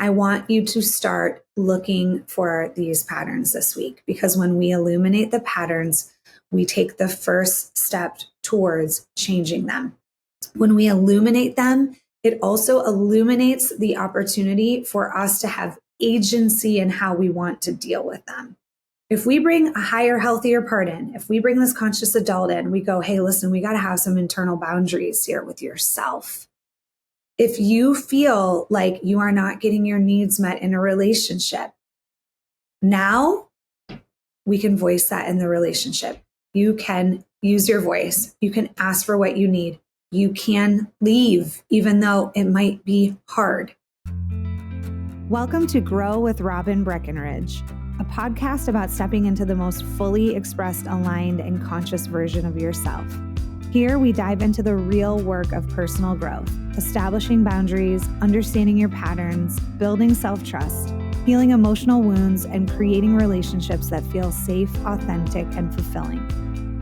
I want you to start looking for these patterns this week, because when we illuminate the patterns, we take the first step towards changing them. When we illuminate them, it also illuminates the opportunity for us to have agency in how we want to deal with them. If we bring a higher, healthier part in, if we bring this conscious adult in, we go, hey, listen, we got to have some internal boundaries here with yourself. If you feel like you are not getting your needs met in a relationship, now we can voice that in the relationship. You can use your voice. You can ask for what you need. You can leave, even though it might be hard. Welcome to Grow with Robin Breckenridge, a podcast about stepping into the most fully expressed, aligned, and conscious version of yourself. Here, we dive into the real work of personal growth, establishing boundaries, understanding your patterns, building self-trust, healing emotional wounds, and creating relationships that feel safe, authentic, and fulfilling.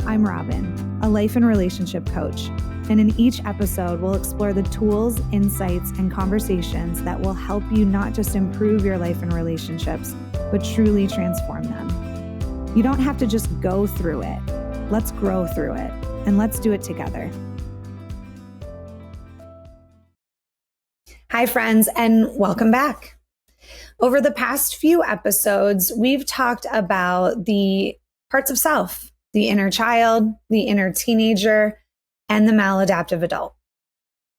I'm Robin, a life and relationship coach, and in each episode, we'll explore the tools, insights, and conversations that will help you not just improve your life and relationships, but truly transform them. You don't have to just go through it. Let's grow through it, and let's do it together. Hi, friends, and welcome back. Over the past few episodes, we've talked about the parts of self, the inner child, the inner teenager, and the maladaptive adult.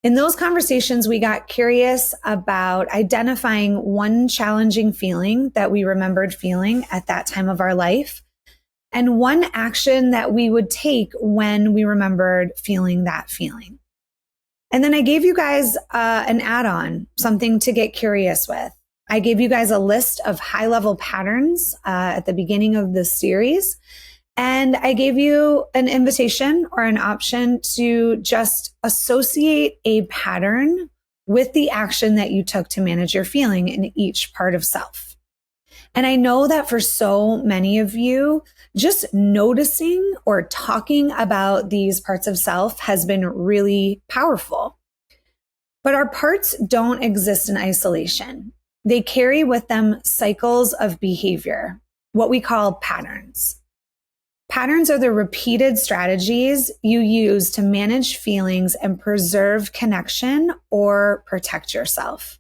In those conversations, we got curious about identifying one challenging feeling that we remembered feeling at that time of our life, and one action that we would take when we remembered feeling that feeling. And then I gave you guys an add-on, something to get curious with. I gave you guys a list of high-level patterns at the beginning of this series. And I gave you an invitation or an option to just associate a pattern with the action that you took to manage your feeling in each part of self. And I know that for so many of you, just noticing or talking about these parts of self has been really powerful. But our parts don't exist in isolation. They carry with them cycles of behavior, what we call patterns. Patterns are the repeated strategies you use to manage feelings and preserve connection or protect yourself.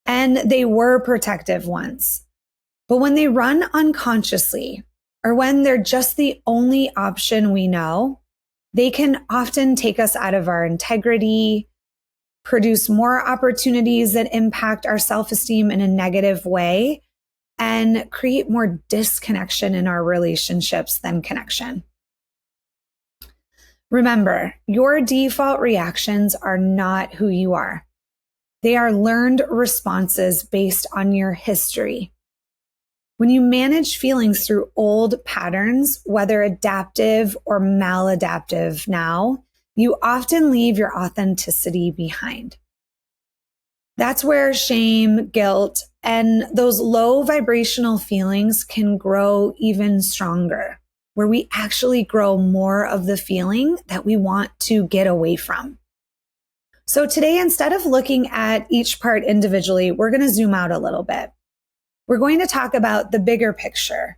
And they were protective once. But when they run unconsciously, or when they're just the only option we know, they can often take us out of our integrity, produce more opportunities that impact our self-esteem in a negative way, and create more disconnection in our relationships than connection. Remember, your default reactions are not who you are. They are learned responses based on your history. When you manage feelings through old patterns, whether adaptive or maladaptive now, you often leave your authenticity behind. That's where shame, guilt, and those low vibrational feelings can grow even stronger, where we actually grow more of the feeling that we want to get away from. So today, instead of looking at each part individually, we're going to zoom out a little bit. We're going to talk about the bigger picture,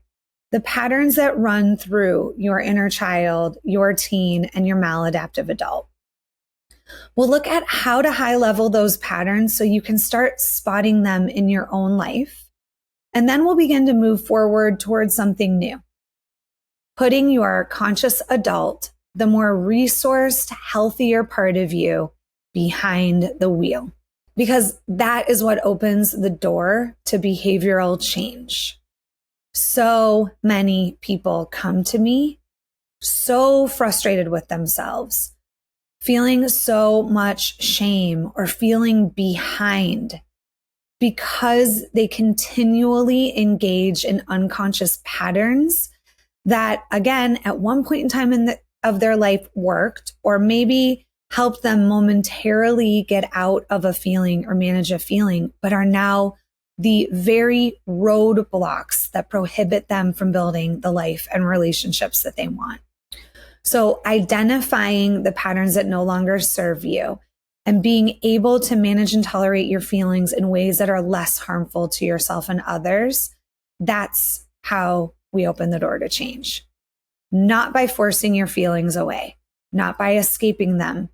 the patterns that run through your inner child, your teen, and your maladaptive adult. We'll look at how to high level those patterns so you can start spotting them in your own life. And then we'll begin to move forward towards something new, putting your conscious adult, the more resourced, healthier part of you, behind the wheel. Because that is what opens the door to behavioral change. So many people come to me so frustrated with themselves, feeling so much shame or feeling behind because they continually engage in unconscious patterns that, again, at one point in time of their life worked, or maybe helped them momentarily get out of a feeling or manage a feeling, but are now the very roadblocks that prohibit them from building the life and relationships that they want. So identifying the patterns that no longer serve you and being able to manage and tolerate your feelings in ways that are less harmful to yourself and others, that's how we open the door to change. Not by forcing your feelings away, not by escaping them,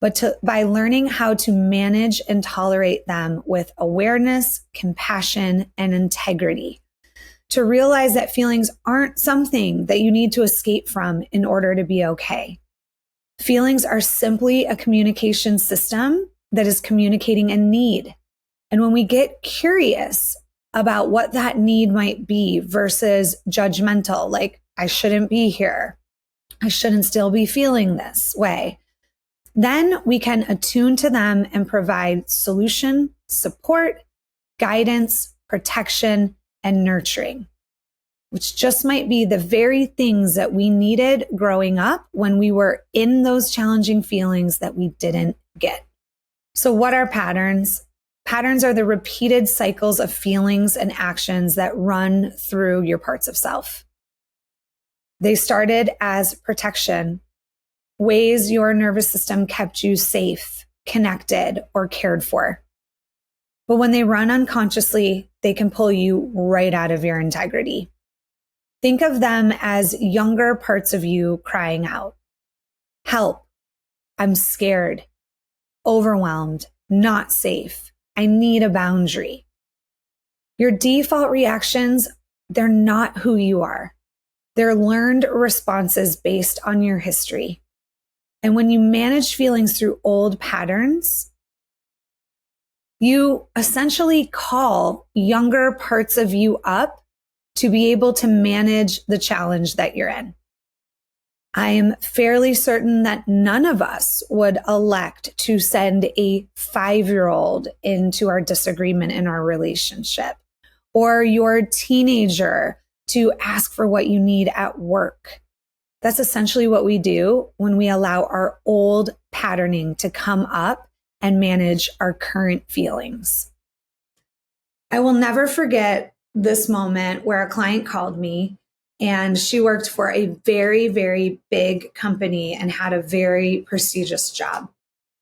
but by learning how to manage and tolerate them with awareness, compassion, and integrity. To realize that feelings aren't something that you need to escape from in order to be okay. Feelings are simply a communication system that is communicating a need. And when we get curious about what that need might be versus judgmental, like, I shouldn't be here, I shouldn't still be feeling this way, then we can attune to them and provide solution, support, guidance, protection, and nurturing, which just might be the very things that we needed growing up when we were in those challenging feelings that we didn't get. So what are patterns? Patterns are the repeated cycles of feelings and actions that run through your parts of self. They started as protection, ways your nervous system kept you safe, connected, or cared for. But when they run unconsciously, they can pull you right out of your integrity. Think of them as younger parts of you crying out, help, I'm scared, overwhelmed, not safe, I need a boundary. Your default reactions, they're not who you are. They're learned responses based on your history. And when you manage feelings through old patterns, you essentially call younger parts of you up to be able to manage the challenge that you're in. I am fairly certain that none of us would elect to send a 5-year-old into our disagreement in our relationship, or your teenager to ask for what you need at work. That's essentially what we do when we allow our old patterning to come up and manage our current feelings. I will never forget this moment where a client called me, and she worked for a very, very big company and had a very prestigious job.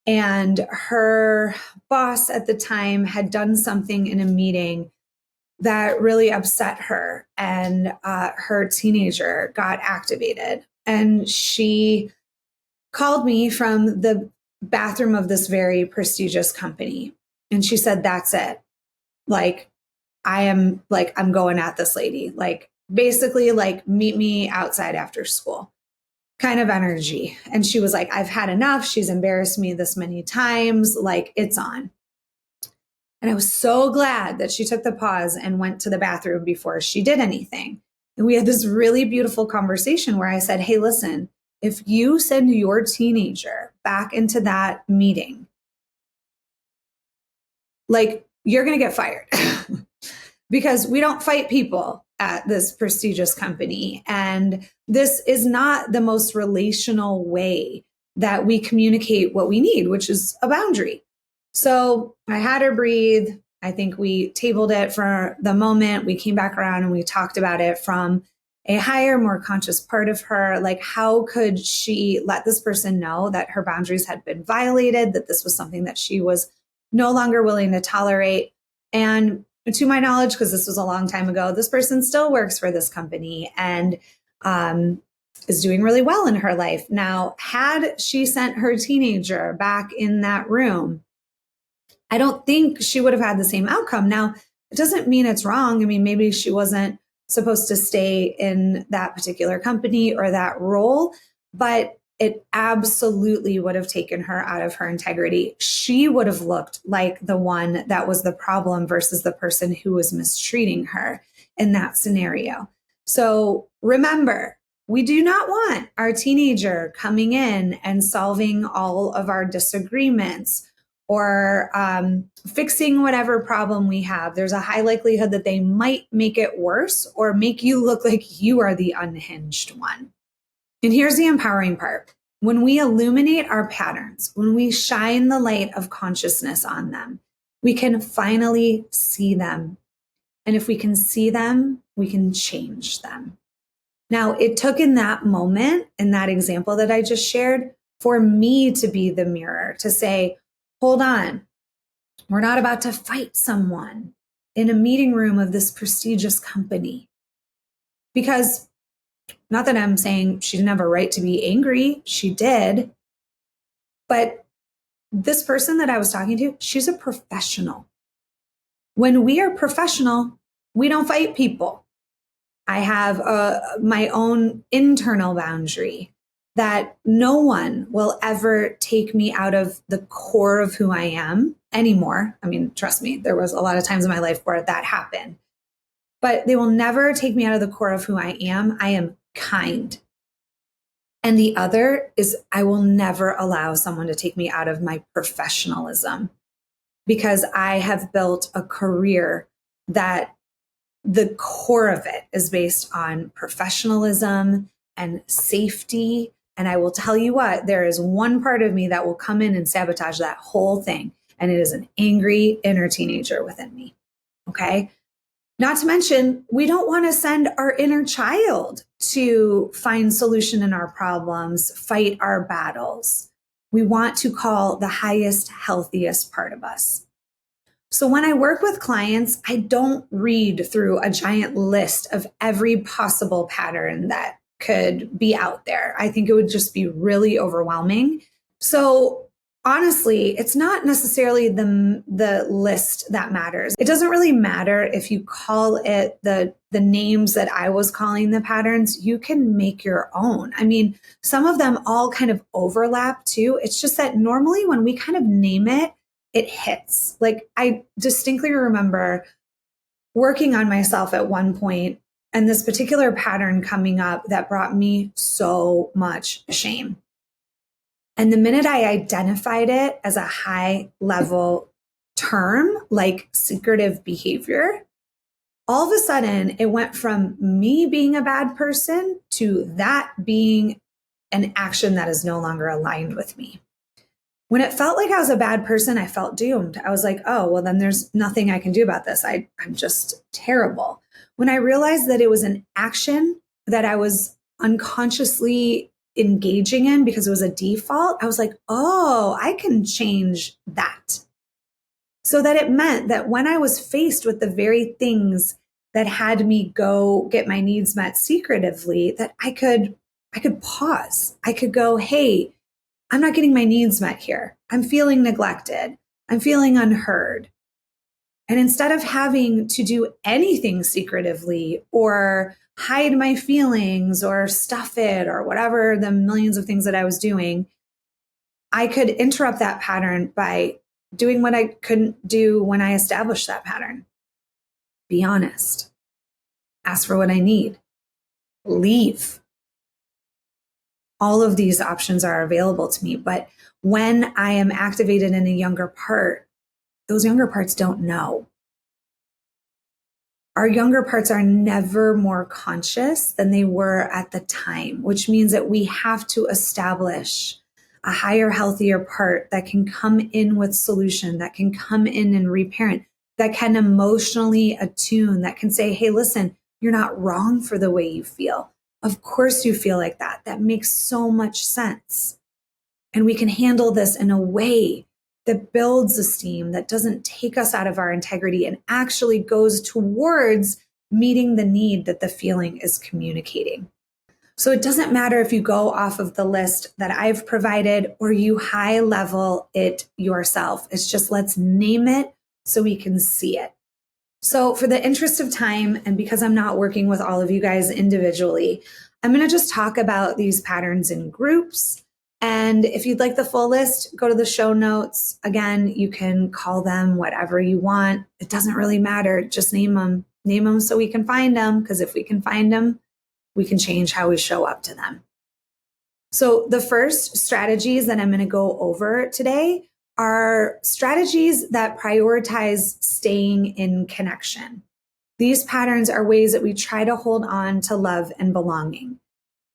And her boss at the time had done something in a meeting that really upset her, and her teenager got activated. And she called me from the bathroom of this very prestigious company. And she said, that's it. I'm going at this lady. Basically, meet me outside after school kind of energy. And she was like, I've had enough. She's embarrassed me this many times. It's on. And I was so glad that she took the pause and went to the bathroom before she did anything. And we had this really beautiful conversation where I said, hey, listen, if you send your teenager back into that meeting, you're going to get fired because we don't fight people at this prestigious company. And this is not the most relational way that we communicate what we need, which is a boundary. So I had her breathe. I think we tabled it for the moment. We came back around and we talked about it from a higher, more conscious part of her. How could she let this person know that her boundaries had been violated, that this was something that she was no longer willing to tolerate? And to my knowledge, because this was a long time ago, this person still works for this company and is doing really well in her life. Now, had she sent her teenager back in that room, I don't think she would have had the same outcome. Now, it doesn't mean it's wrong. I mean, maybe she wasn't supposed to stay in that particular company or that role, but it absolutely would have taken her out of her integrity. She would have looked like the one that was the problem versus the person who was mistreating her in that scenario. So remember, we do not want our teenager coming in and solving all of our disagreements or fixing whatever problem we have. There's a high likelihood that they might make it worse or make you look like you are the unhinged one. And here's the empowering part. When we illuminate our patterns, when we shine the light of consciousness on them, we can finally see them. And if we can see them, we can change them. Now, it took in that moment, in that example that I just shared, for me to be the mirror, to say, hold on. We're not about to fight someone in a meeting room of this prestigious company. Because not that I'm saying she didn't have a right to be angry, she did. But this person that I was talking to, she's a professional. When we are professional, we don't fight people. I have my own internal boundary that no one will ever take me out of the core of who I am anymore. I mean, trust me, there was a lot of times in my life where that happened, but they will never take me out of the core of who I am. I am kind. And the other is I will never allow someone to take me out of my professionalism, because I have built a career that the core of it is based on professionalism and safety. And I will tell you what, there is one part of me that will come in and sabotage that whole thing. And it is an angry inner teenager within me. Okay. Not to mention, we don't want to send our inner child to find solution in our problems, fight our battles. We want to call the highest, healthiest part of us. So when I work with clients, I don't read through a giant list of every possible pattern that could be out there. I think it would just be really overwhelming. So honestly, it's not necessarily the list that matters. It doesn't really matter if you call it the names that I was calling the patterns. You can make your own. I mean, some of them all kind of overlap too. It's just that normally when we kind of name it, it hits. Like I distinctly remember working on myself at one point and this particular pattern coming up that brought me so much shame. And the minute I identified it as a high level term, like secretive behavior, all of a sudden it went from me being a bad person to that being an action that is no longer aligned with me. When it felt like I was a bad person, I felt doomed. I was like, oh, well, then there's nothing I can do about this. I'm just terrible. When I realized that it was an action that I was unconsciously engaging in because it was a default, I was like, oh, I can change that. So that it meant that when I was faced with the very things that had me go get my needs met secretively, that I could pause. I could go, hey, I'm not getting my needs met here. I'm feeling neglected. I'm feeling unheard. And instead of having to do anything secretively or hide my feelings or stuff it or whatever the millions of things that I was doing, I could interrupt that pattern by doing what I couldn't do when I established that pattern. Be honest. Ask for what I need. Leave. All of these options are available to me. But when I am activated in a younger part, those younger parts don't know. Our younger parts are never more conscious than they were at the time, which means that we have to establish a higher, healthier part that can come in with solution, that can come in and reparent, that can emotionally attune, that can say, hey, listen, you're not wrong for the way you feel. Of course you feel like that. That makes so much sense. And we can handle this in a way that builds esteem, that doesn't take us out of our integrity and actually goes towards meeting the need that the feeling is communicating. So it doesn't matter if you go off of the list that I've provided or you high level it yourself. It's just let's name it so we can see it. So for the interest of time, and because I'm not working with all of you guys individually, I'm going to just talk about these patterns in groups. And if you'd like the full list, go to the show notes. Again, you can call them whatever you want. It doesn't really matter. Just name them. Name them so we can find them, because if we can find them, we can change how we show up to them. So the first strategies that I'm going to go over today are strategies that prioritize staying in connection. These patterns are ways that we try to hold on to love and belonging.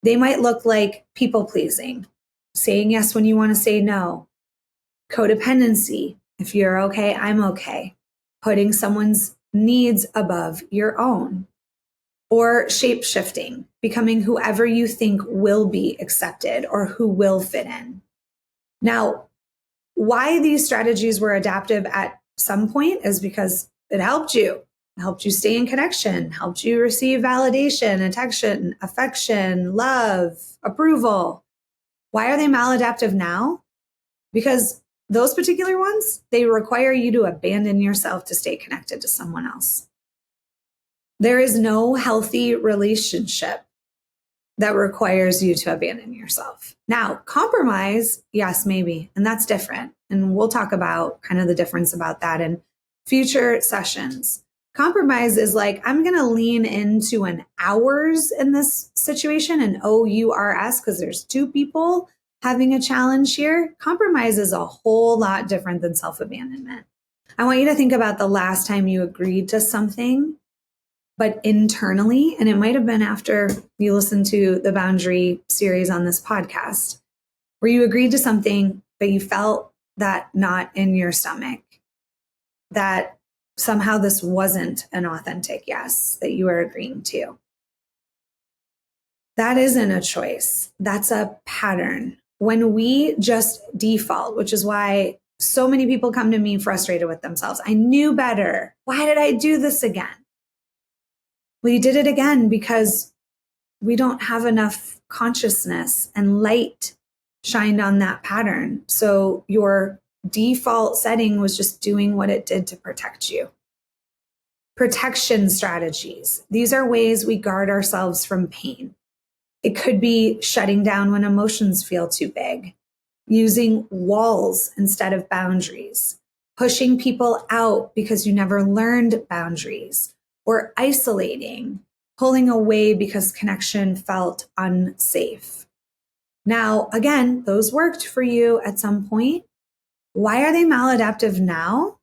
They might look like people pleasing, saying yes when you want to say no, codependency, if you're okay, I'm okay, putting someone's needs above your own, or shape shifting, becoming whoever you think will be accepted or who will fit in. Now, why these strategies were adaptive at some point is because it helped you. It helped you stay in connection, helped you receive validation, attention, affection, love, approval. Why are they maladaptive now? Because those particular ones, they require you to abandon yourself to stay connected to someone else. There is no healthy relationship that requires you to abandon yourself. Now, compromise, yes, maybe, and that's different. And we'll talk about kind of the difference about that in future sessions. Compromise is like, I'm going to lean into an ours in this situation, an OURS, because there's two people having a challenge here. Compromise is a whole lot different than self-abandonment. I want you to think about the last time you agreed to something, but internally, and it might have been after you listened to the boundary series on this podcast, where you agreed to something, but you felt that knot in your stomach, that somehow this wasn't an authentic yes that you were agreeing to. That isn't a choice. That's a pattern. When we just default, which is why so many people come to me frustrated with themselves. I knew better. Why did I do this again? Well, you did it again because we don't have enough consciousness and light shined on that pattern. So your default setting was just doing what it did to protect you. Protection strategies. These are ways we guard ourselves from pain. It could be shutting down when emotions feel too big, using walls instead of boundaries, pushing people out because you never learned boundaries, or isolating, pulling away because connection felt unsafe. Now, again, those worked for you at some point. Why are they maladaptive now?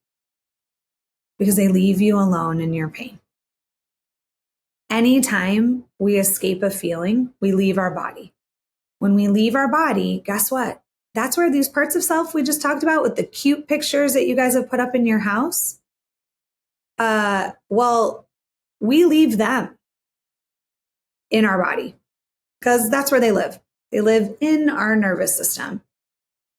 Because they leave you alone in your pain. Anytime we escape a feeling, we leave our body. When we leave our body, guess what? That's where these parts of self we just talked about with the cute pictures that you guys have put up in your house. We leave them in our body because that's where they live. They live in our nervous system.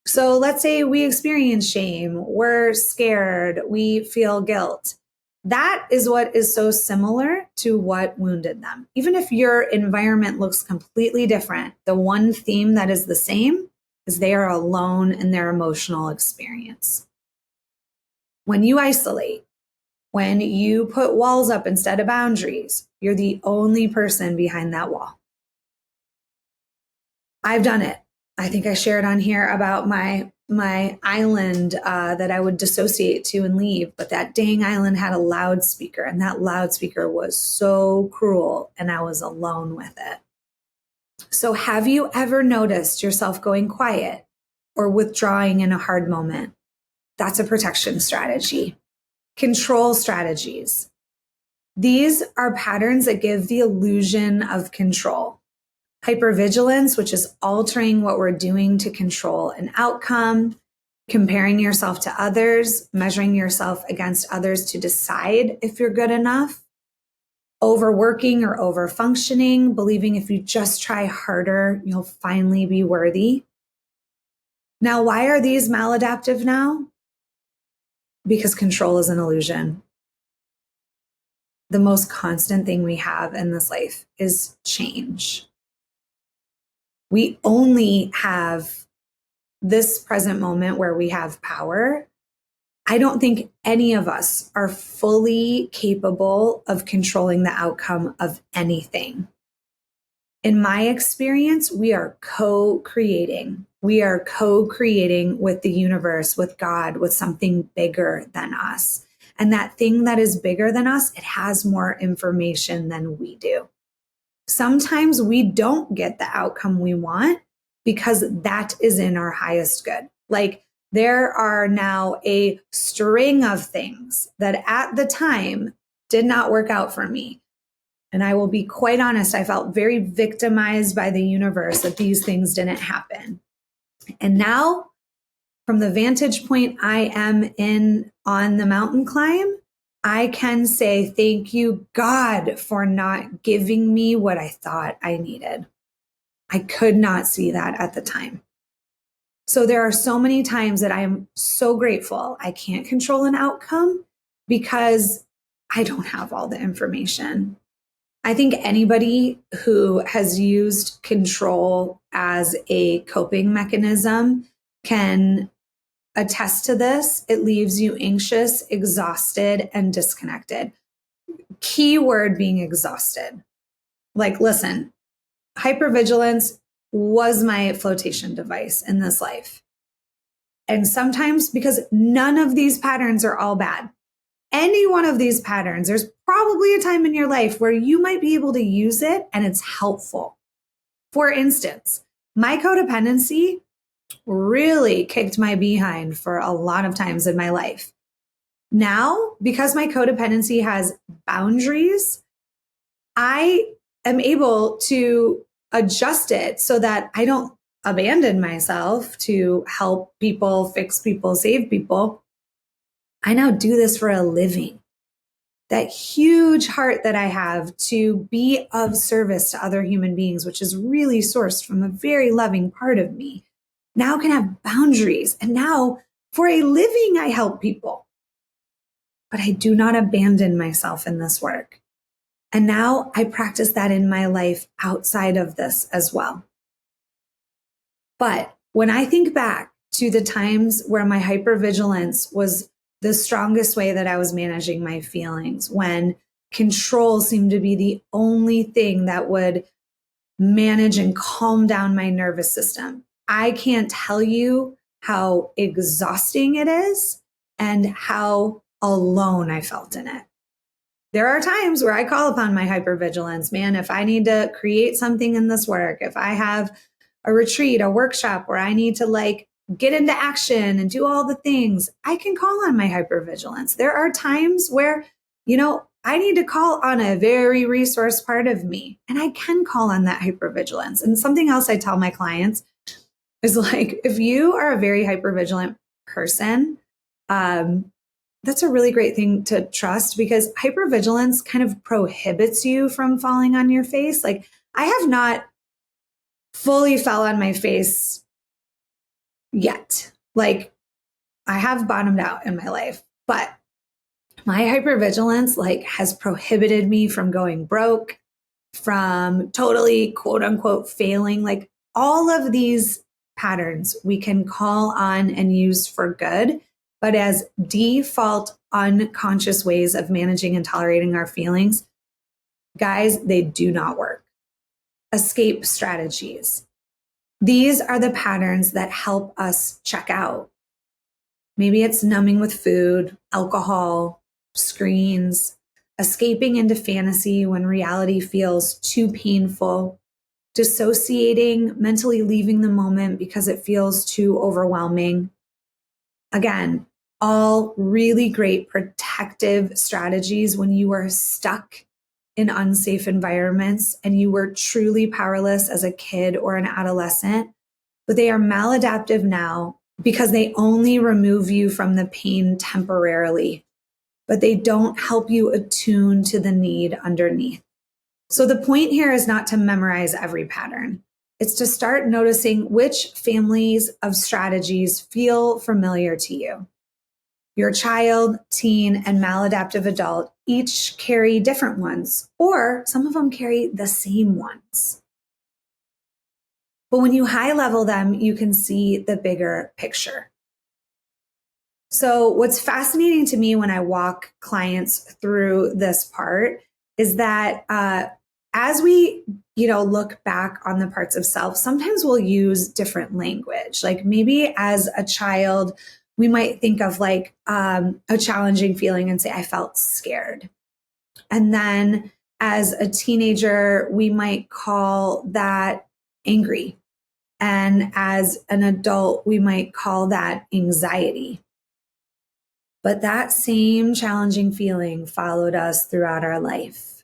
So let's say we experience shame, we're scared, we feel guilt. That is what is so similar to what wounded them. Even if your environment looks completely different, the one theme that is the same is they are alone in their emotional experience. When you isolate, when you put walls up instead of boundaries, you're the only person behind that wall. I've done it. I think I shared on here about my island that I would dissociate to and leave, but that dang island had a loudspeaker, and that loudspeaker was so cruel, and I was alone with it. So have you ever noticed yourself going quiet or withdrawing in a hard moment? That's a protection strategy. Control strategies. These are patterns that give the illusion of control. Hypervigilance, which is altering what we're doing to control an outcome, comparing yourself to others, measuring yourself against others to decide if you're good enough, overworking or overfunctioning, believing if you just try harder, you'll finally be worthy. Now, why are these maladaptive now? Because control is an illusion. The most constant thing we have in this life is change. We only have this present moment where we have power. I don't think any of us are fully capable of controlling the outcome of anything. In my experience, we are co-creating. We are co-creating with the universe, with God, with something bigger than us. And that thing that is bigger than us, it has more information than we do. Sometimes we don't get the outcome we want because that is in our highest good. Like there are now a string of things that at the time did not work out for me. And I will be quite honest, I felt very victimized by the universe that these things didn't happen. And now, from the vantage point I am in on the mountain climb, I can say, thank you, God, for not giving me what I thought I needed. I could not see that at the time. So there are so many times that I am so grateful. I can't control an outcome because I don't have all the information. I think anybody who has used control as a coping mechanism can attest to this. It leaves you anxious, exhausted, and disconnected. Keyword being exhausted. Like, listen, hypervigilance was my flotation device in this life. And sometimes, because none of these patterns are all bad, any one of these patterns, there's probably a time in your life where you might be able to use it and it's helpful. For instance, my codependency really kicked my behind for a lot of times in my life. Now, because my codependency has boundaries, I am able to adjust it so that I don't abandon myself to help people, fix people, save people. I now do this for a living. That huge heart that I have to be of service to other human beings, which is really sourced from a very loving part of me, now can have boundaries. And now for a living, I help people. But I do not abandon myself in this work. And now I practice that in my life outside of this as well. But when I think back to the times where my hypervigilance was the strongest way that I was managing my feelings, when control seemed to be the only thing that would manage and calm down my nervous system, I can't tell you how exhausting it is and how alone I felt in it. There are times where I call upon my hypervigilance. Man, if I need to create something in this work, if I have a retreat, a workshop where I need to get into action and do all the things, I can call on my hypervigilance. There are times where, I need to call on a very resource part of me, and I can call on that hypervigilance. And something else I tell my clients is if you are a very hypervigilant person, that's a really great thing to trust, because hypervigilance kind of prohibits you from falling on your face. I have not fully fell on my face yet. I have bottomed out in my life, but my hypervigilance has prohibited me from going broke, from totally quote unquote failing. All of these patterns we can call on and use for good, but as default unconscious ways of managing and tolerating our feelings, guys, they do not work. Escape strategies. These are the patterns that help us check out. Maybe it's numbing with food, alcohol, screens, escaping into fantasy when reality feels too painful, dissociating, mentally leaving the moment because it feels too overwhelming. Again, all really great protective strategies when you are stuck in unsafe environments and you were truly powerless as a kid or an adolescent, but they are maladaptive now because they only remove you from the pain temporarily, but they don't help you attune to the need underneath. So the point here is not to memorize every pattern. It's to start noticing which families of strategies feel familiar to you. Your child, teen, and maladaptive adult each carry different ones, or some of them carry the same ones. But when you high level them, you can see the bigger picture. So what's fascinating to me when I walk clients through this part is that as we, look back on the parts of self, sometimes we'll use different language. Maybe as a child, we might think of a challenging feeling and say, I felt scared. And then as a teenager, we might call that angry. And as an adult, we might call that anxiety. But that same challenging feeling followed us throughout our life.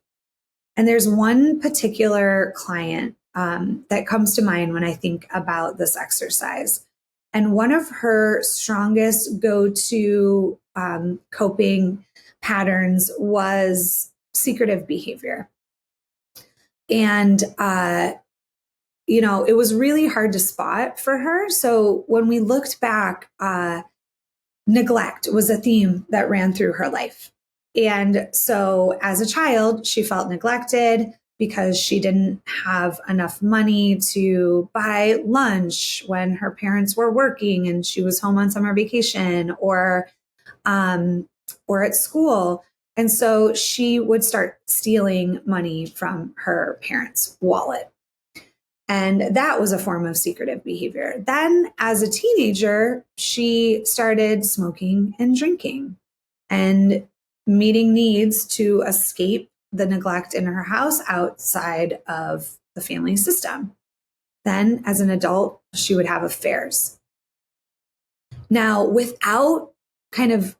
And there's one particular client that comes to mind when I think about this exercise. And one of her strongest go-to coping patterns was secretive behavior. And it was really hard to spot for her. So when we looked back, neglect was a theme that ran through her life. And so as a child, she felt neglected because she didn't have enough money to buy lunch when her parents were working and she was home on summer vacation or at school. And so she would start stealing money from her parents' wallet. And that was a form of secretive behavior. Then, as a teenager, she started smoking and drinking and meeting needs to escape the neglect in her house outside of the family system. Then, as an adult, she would have affairs. Now, without kind of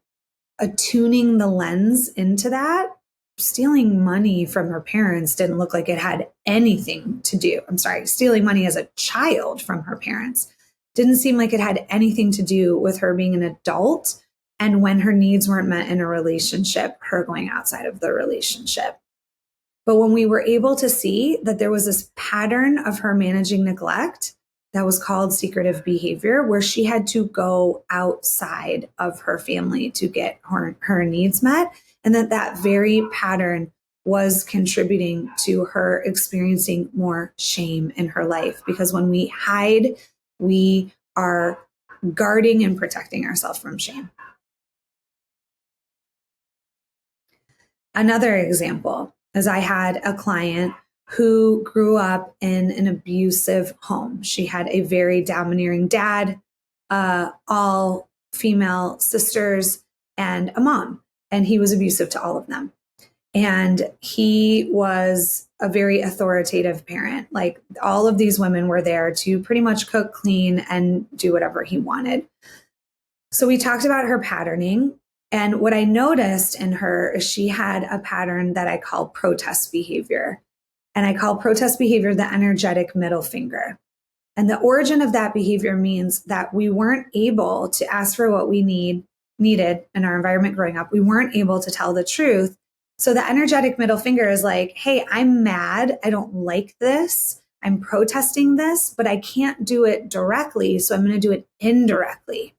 attuning the lens into that, stealing money from her parents didn't look like it had anything to do. I'm sorry, stealing money as a child from her parents didn't seem like it had anything to do with her being an adult. And when her needs weren't met in a relationship, her going outside of the relationship. But when we were able to see that there was this pattern of her managing neglect that was called secretive behavior, where she had to go outside of her family to get her needs met, and that very pattern was contributing to her experiencing more shame in her life. Because when we hide, we are guarding and protecting ourselves from shame. Another example is I had a client who grew up in an abusive home. She had a very domineering dad, all female sisters, and a mom. And he was abusive to all of them. And he was a very authoritative parent. Like, all of these women were there to pretty much cook, clean, and do whatever he wanted. So we talked about her patterning. And what I noticed in her is she had a pattern that I call protest behavior. And I call protest behavior the energetic middle finger. And the origin of that behavior means that we weren't able to ask for what we needed in our environment growing up. We weren't able to tell the truth. So the energetic middle finger is like, hey, I'm mad. I don't like this. I'm protesting this, but I can't do it directly. So I'm going to do it indirectly.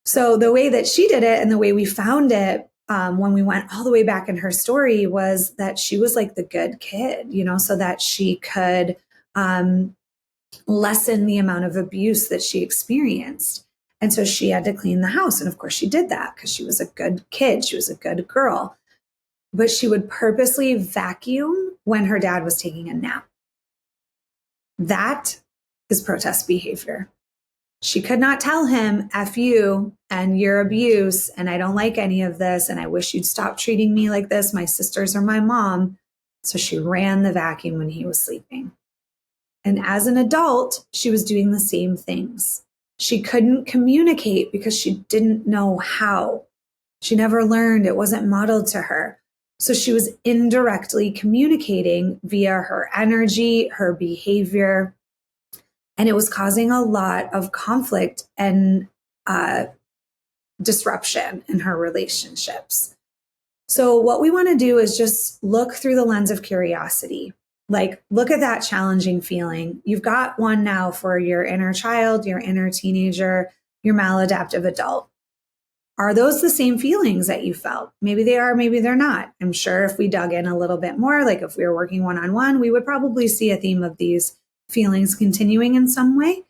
So the way that she did it and the way we found it when we went all the way back in her story was that she was like the good kid, so that she could lessen the amount of abuse that she experienced. And so she had to clean the house. And of course she did that because she was a good kid. She was a good girl. But she would purposely vacuum when her dad was taking a nap. That is protest behavior. She could not tell him, F you and your abuse, and I don't like any of this, and I wish you'd stop treating me like this. My sisters are my mom. So she ran the vacuum when he was sleeping. And as an adult, she was doing the same things. She couldn't communicate because she didn't know how. She never learned. It wasn't modeled to her. So she was indirectly communicating via her energy, her behavior. And it was causing a lot of conflict and disruption in her relationships. So what we want to do is just look through the lens of curiosity. Like, look at that challenging feeling. You've got one now for your inner child, your inner teenager, your maladaptive adult. Are those the same feelings that you felt? Maybe they are, maybe they're not. I'm sure if we dug in a little bit more, like if we were working one-on-one, we would probably see a theme of these feelings continuing in some way.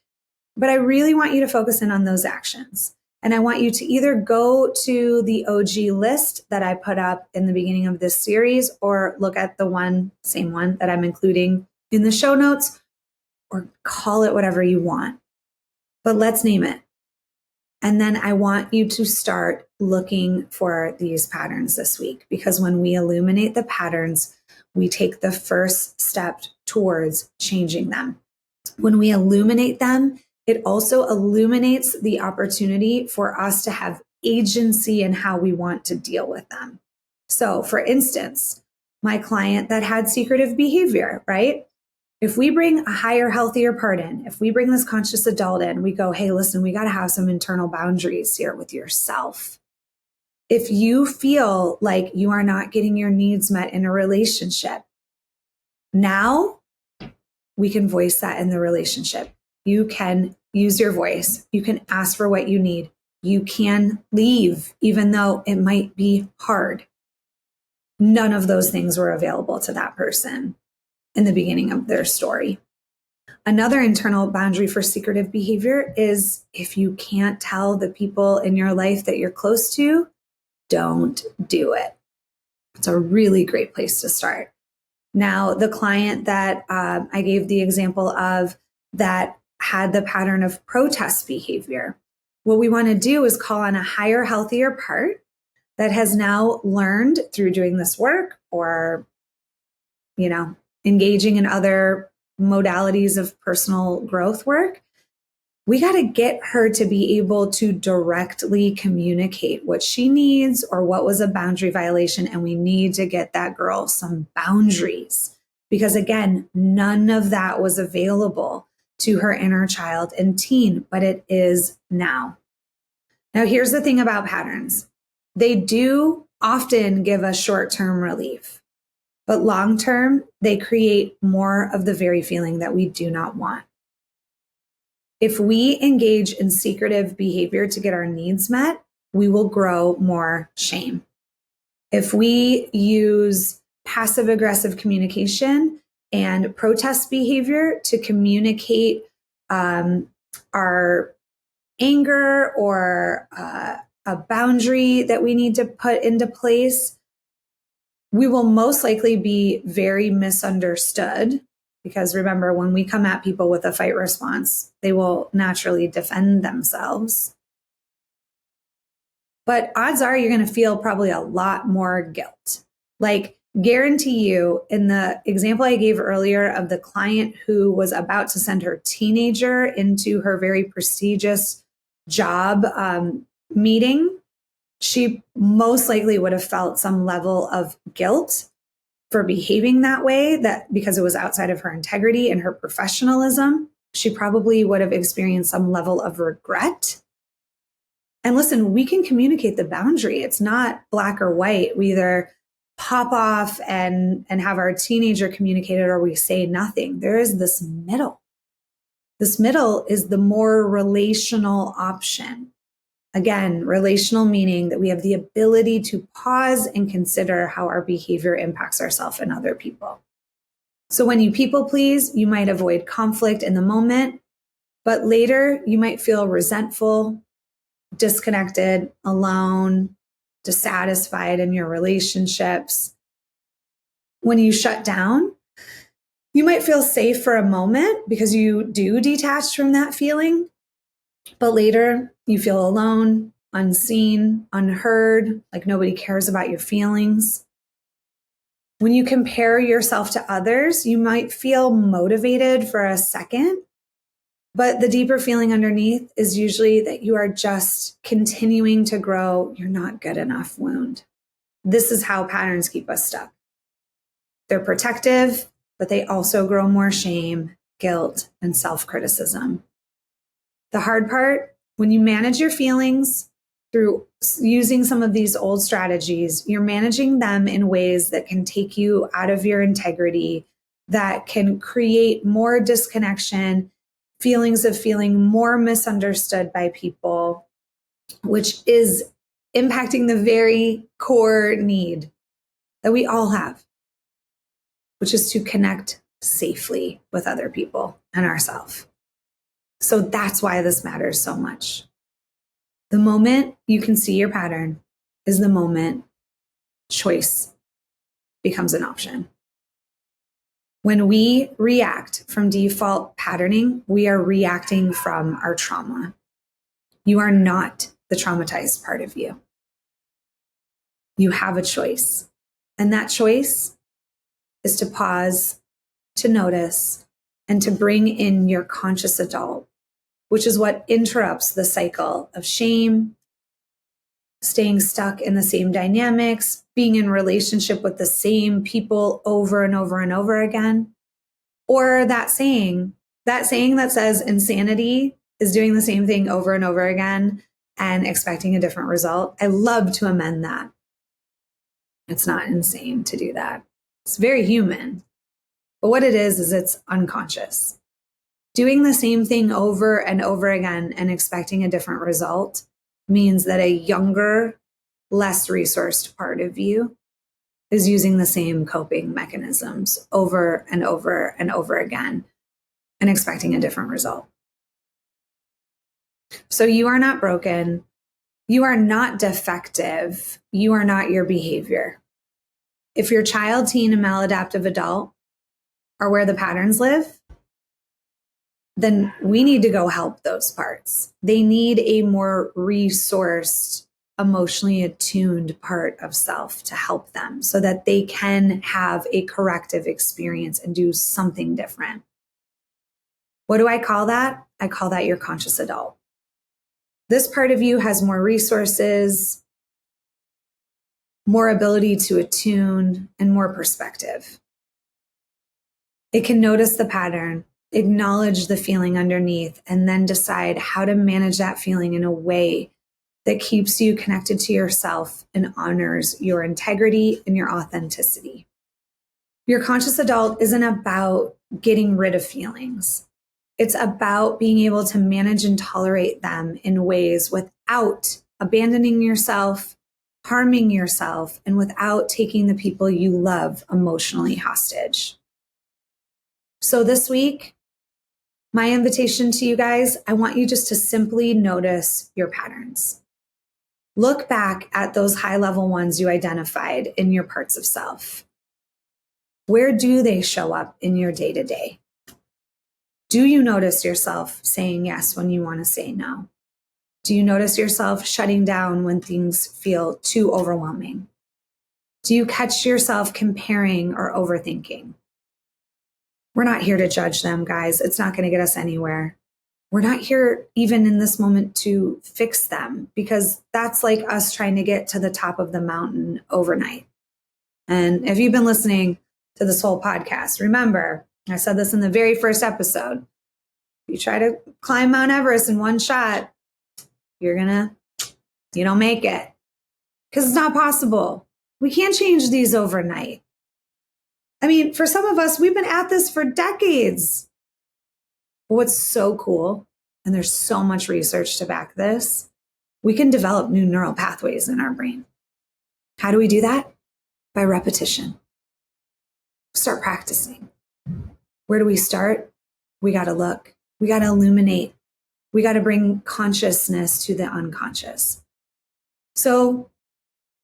But I really want you to focus in on those actions. And I want you to either go to the OG list that I put up in the beginning of this series, or look at the same one that I'm including in the show notes, or call it whatever you want. But let's name it. And then I want you to start looking for these patterns this week, because when we illuminate the patterns, we take the first step towards changing them. When we illuminate them, it also illuminates the opportunity for us to have agency in how we want to deal with them. So, for instance, my client that had secretive behavior, right? If we bring a higher, healthier part in, if we bring this conscious adult in, we go, hey, listen, we got to have some internal boundaries here with yourself. If you feel like you are not getting your needs met in a relationship, now we can voice that in the relationship. You can use your voice. You can ask for what you need. You can leave, even though it might be hard. None of those things were available to that person in the beginning of their story. Another internal boundary for secretive behavior is if you can't tell the people in your life that you're close to, don't do it. It's a really great place to start. Now, the client that I gave the example of that had the pattern of protest behavior, what we want to do is call on a higher, healthier part that has now learned through doing this work or, engaging in other modalities of personal growth work. We got to get her to be able to directly communicate what she needs or what was a boundary violation. And we need to get that girl some boundaries because, again, none of that was available to her inner child and teen, but it is now. Now, here's the thing about patterns. They do often give us short-term relief, but long-term, they create more of the very feeling that we do not want. If we engage in secretive behavior to get our needs met, we will grow more shame. If we use passive aggressive communication and protest behavior to communicate our anger or a boundary that we need to put into place, we will most likely be very misunderstood. Because remember, when we come at people with a fight response, they will naturally defend themselves. But odds are you're going to feel probably a lot more guilt. Like, guarantee you, in the example I gave earlier of the client who was about to send her teenager into her very prestigious job meeting, she most likely would have felt some level of guilt for behaving that way, that because it was outside of her integrity and her professionalism. She probably would have experienced some level of regret. And listen, we can communicate the boundary. It's not black or white. We either pop off and have our teenager communicate it or we say nothing. There is this middle. This middle is the more relational option. Again, relational meaning that we have the ability to pause and consider how our behavior impacts ourselves and other people. So when you people please, you might avoid conflict in the moment, but later you might feel resentful, disconnected, alone, dissatisfied in your relationships. When you shut down, you might feel safe for a moment because you do detach from that feeling. But later, you feel alone, unseen, unheard, like nobody cares about your feelings. When you compare yourself to others, you might feel motivated for a second, but the deeper feeling underneath is usually that you are just continuing to grow "you're not good enough" wound. This is how patterns keep us stuck. They're protective, but they also grow more shame, guilt, and self-criticism. The hard part, when you manage your feelings through using some of these old strategies, you're managing them in ways that can take you out of your integrity, that can create more disconnection, feelings of feeling more misunderstood by people, which is impacting the very core need that we all have, which is to connect safely with other people and ourselves. So that's why this matters so much. The moment you can see your pattern is the moment choice becomes an option. When we react from default patterning, we are reacting from our trauma. You are not the traumatized part of you. You have a choice. And that choice is to pause, to notice, and to bring in your conscious adult, which is what interrupts the cycle of shame, staying stuck in the same dynamics, being in relationship with the same people over and over and over again. Or that saying that says insanity is doing the same thing over and over again and expecting a different result. I love to amend that. It's not insane to do that. It's very human. But what it is it's unconscious. Doing the same thing over and over again and expecting a different result means that a younger, less resourced part of you is using the same coping mechanisms over and over and over again and expecting a different result. So you are not broken. You are not defective. You are not your behavior. If your child, teen, and maladaptive adult are where the patterns live, then we need to go help those parts. They need a more resourced, emotionally attuned part of self to help them so that they can have a corrective experience and do something different. What do I call that? I call that your conscious adult. This part of you has more resources, more ability to attune, and more perspective. It can notice the pattern, acknowledge the feeling underneath, and then decide how to manage that feeling in a way that keeps you connected to yourself and honors your integrity and your authenticity. Your conscious adult isn't about getting rid of feelings. It's about being able to manage and tolerate them in ways without abandoning yourself, harming yourself, and without taking the people you love emotionally hostage. So this week, my invitation to you guys, I want you just to simply notice your patterns. Look back at those high-level ones you identified in your parts of self. Where do they show up in your day-to-day? Do you notice yourself saying yes when you want to say no? Do you notice yourself shutting down when things feel too overwhelming? Do you catch yourself comparing or overthinking? We're not here to judge them, guys. It's not going to get us anywhere. We're not here even in this moment to fix them because that's like us trying to get to the top of the mountain overnight. And if you've been listening to this whole podcast, remember, I said this in the very first episode. If you try to climb Mount Everest in one shot, you don't make it because it's not possible. We can't change these overnight. I mean, for some of us, we've been at this for decades. But what's so cool, and there's so much research to back this, we can develop new neural pathways in our brain. How do we do that? By repetition. Start practicing. Where do we start? We got to look. We got to illuminate. We got to bring consciousness to the unconscious. So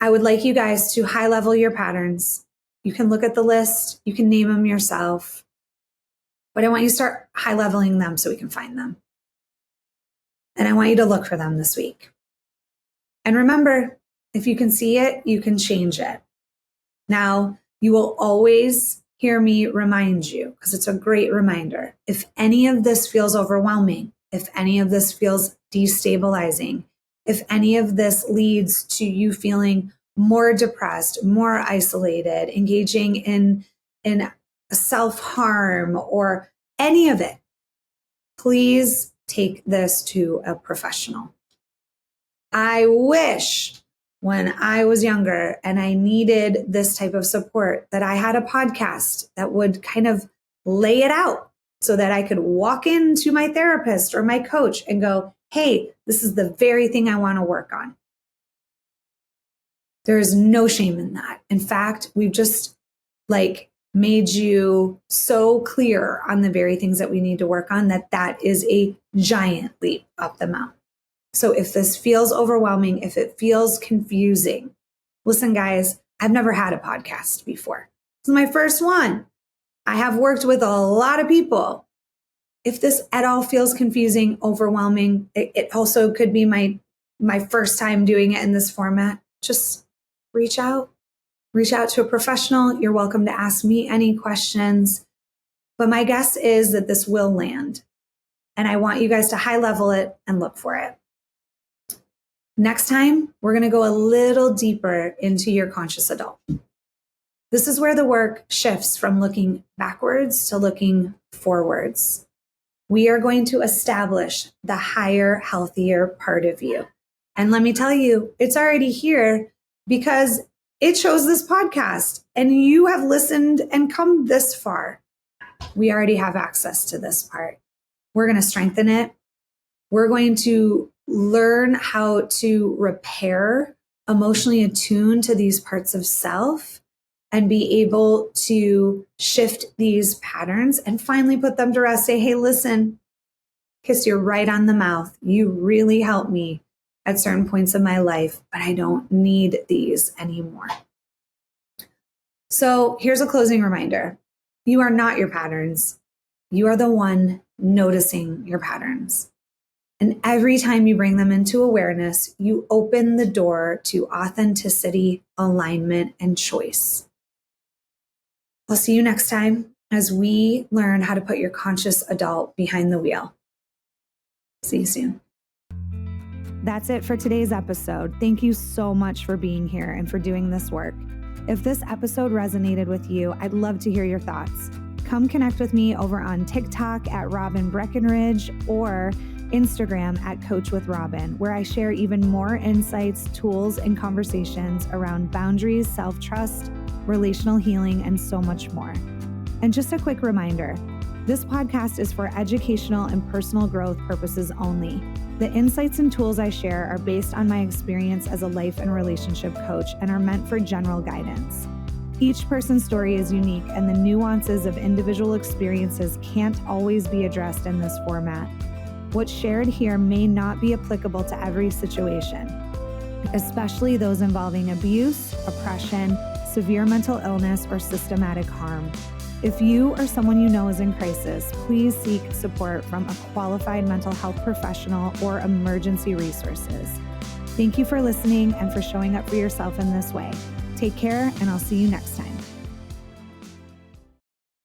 I would like you guys to high level your patterns. You can look at the list. You can name them yourself. But I want you to start high leveling them so we can find them. And I want you to look for them this week. And remember, if you can see it, you can change it. Now, you will always hear me remind you, because it's a great reminder. If any of this feels overwhelming, if any of this feels destabilizing, if any of this leads to you feeling more depressed, more isolated, engaging in self-harm or any of it, please take this to a professional. I wish when I was younger and I needed this type of support that I had a podcast that would kind of lay it out so that I could walk into my therapist or my coach and go, hey, this is the very thing I want to work on. There is no shame in that. In fact, we've just made you so clear on the very things that we need to work on that is a giant leap up the mountain. So if this feels overwhelming, if it feels confusing, listen, guys, I've never had a podcast before. This is my first one. I have worked with a lot of people. If this at all feels confusing, overwhelming, it also could be my first time doing it in this format. Just reach out to a professional. You're welcome to ask me any questions. But my guess is that this will land. And I want you guys to high level it and look for it. Next time, we're going to go a little deeper into your conscious adult. This is where the work shifts from looking backwards to looking forwards. We are going to establish the higher, healthier part of you. And let me tell you, it's already here because it chose this podcast and you have listened and come this far. We already have access to this part. We're going to strengthen it. We're going to learn how to repair, emotionally attune to these parts of self, and be able to shift these patterns and finally put them to rest. Say, hey, listen, kiss you right on the mouth. You really helped me at certain points of my life, but I don't need these anymore. So here's a closing reminder. You are not your patterns. You are the one noticing your patterns. And every time you bring them into awareness, you open the door to authenticity, alignment, and choice. I'll see you next time as we learn how to put your conscious adult behind the wheel. See you soon. That's it for today's episode. Thank you so much for being here and for doing this work. If this episode resonated with you, I'd love to hear your thoughts. Come connect with me over on TikTok at Robin Breckenridge or Instagram at Coach with Robin, where I share even more insights, tools, and conversations around boundaries, self-trust, relational healing, and so much more. And just a quick reminder, this podcast is for educational and personal growth purposes only. The insights and tools I share are based on my experience as a life and relationship coach and are meant for general guidance. Each person's story is unique, and the nuances of individual experiences can't always be addressed in this format. What's shared here may not be applicable to every situation, especially those involving abuse, oppression, severe mental illness, or systematic harm. If you or someone you know is in crisis, please seek support from a qualified mental health professional or emergency resources. Thank you for listening and for showing up for yourself in this way. Take care, and I'll see you next time.